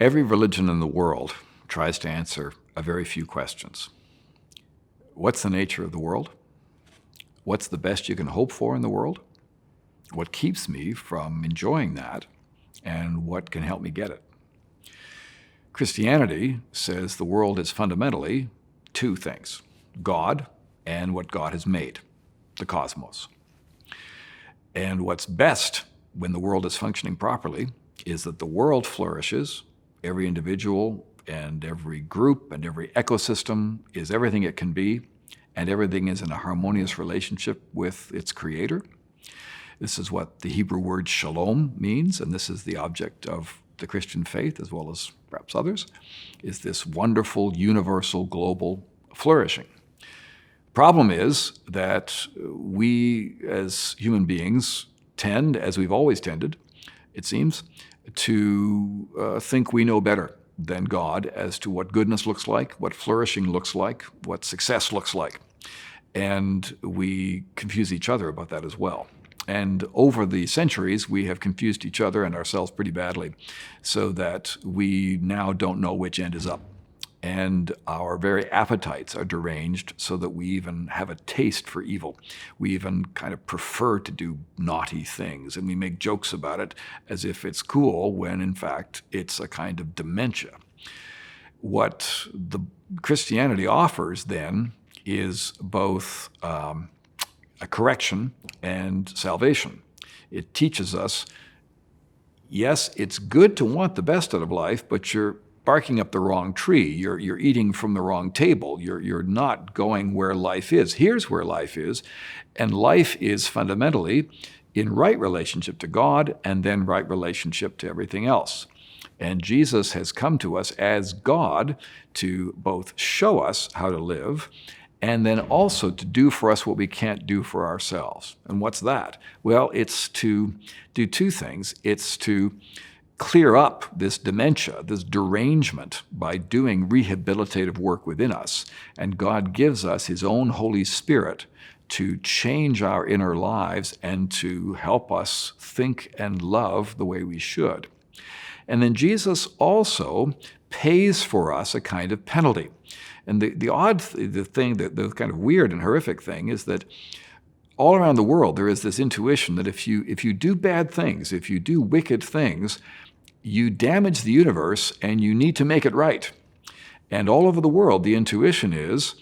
Every religion in the world tries to answer a very few questions. What's the nature of the world? What's the best you can hope for in the world? What keeps me from enjoying that? And what can help me get it? Christianity says the world is fundamentally two things: God and what God has made, the cosmos. And what's best when the world is functioning properly is that the world flourishes. Every individual and every group and every ecosystem is everything it can be, and everything is in a harmonious relationship with its creator. This is what the Hebrew word shalom means, and this is the object of the Christian faith, as well as perhaps others, is this wonderful, universal, global flourishing. Problem is that we as human beings tend, as we've always tended, it seems, to think we know better than God as to what goodness looks like, what flourishing looks like, what success looks like. And we confuse each other about that as well. And over the centuries, we have confused each other and ourselves pretty badly, so that we now don't know which end is up. And our very appetites are deranged so that we even have a taste for evil. We even kind of prefer to do naughty things, and we make jokes about it as if it's cool, when in fact it's a kind of dementia. What the Christianity offers then is both a correction and salvation. It teaches us, yes, it's good to want the best out of life, but you're barking up the wrong tree. You're eating from the wrong table. You're not going where life is. Here's where life is. And life is fundamentally in right relationship to God, and then right relationship to everything else. And Jesus has come to us as God to both show us how to live, and then also to do for us what we can't do for ourselves. And what's that? Well, it's to do two things. It's to clear up this dementia, this derangement, by doing rehabilitative work within us. And God gives us His own Holy Spirit to change our inner lives and to help us think and love the way we should. And then Jesus also pays for us a kind of penalty. And the kind of weird and horrific thing is that all around the world there is this intuition that if you do bad things, if you do wicked things, you damage the universe and you need to make it right. And all over the world, the intuition is,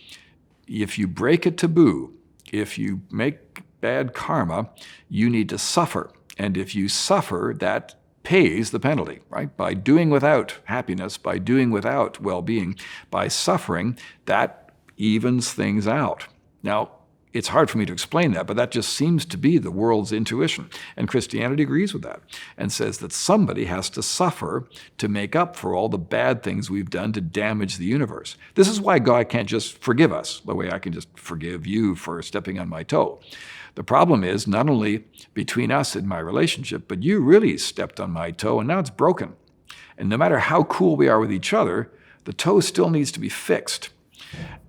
if you break a taboo, if you make bad karma, you need to suffer. And if you suffer, that pays the penalty, right? By doing without happiness, by doing without well-being, by suffering, that evens things out. Now, it's hard for me to explain that, but that just seems to be the world's intuition. And Christianity agrees with that and says that somebody has to suffer to make up for all the bad things we've done to damage the universe. This is why God can't just forgive us the way I can just forgive you for stepping on my toe. The problem is not only between us and my relationship, but you really stepped on my toe and now it's broken. And no matter how cool we are with each other, the toe still needs to be fixed.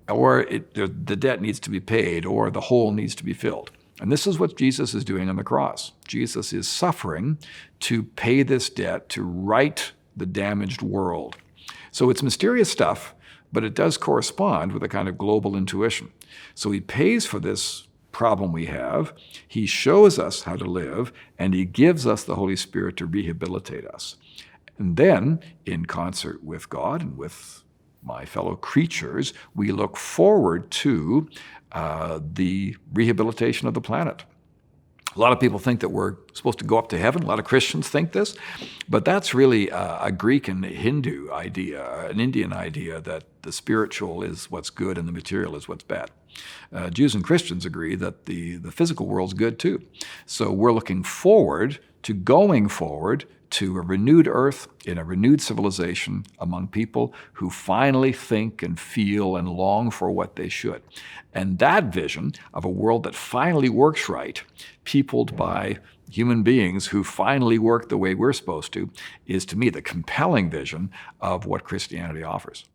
Or the debt needs to be paid, or the hole needs to be filled. And this is what Jesus is doing on the cross. Jesus is suffering to pay this debt, to right the damaged world. So it's mysterious stuff, but it does correspond with a kind of global intuition. So He pays for this problem we have, He shows us how to live, and He gives us the Holy Spirit to rehabilitate us. And then, in concert with God and with my fellow creatures, we look forward to the rehabilitation of the planet. A lot of people think that we're supposed to go up to heaven. A lot of Christians think this. But that's really a Greek and Hindu idea, an Indian idea, that the spiritual is what's good and the material is what's bad. Jews and Christians agree that the physical world's good too. So we're looking forward to going forward to a renewed earth in a renewed civilization among people who finally think and feel and long for what they should. And that vision of a world that finally works right, peopled by human beings who finally work the way we're supposed to, is to me the compelling vision of what Christianity offers.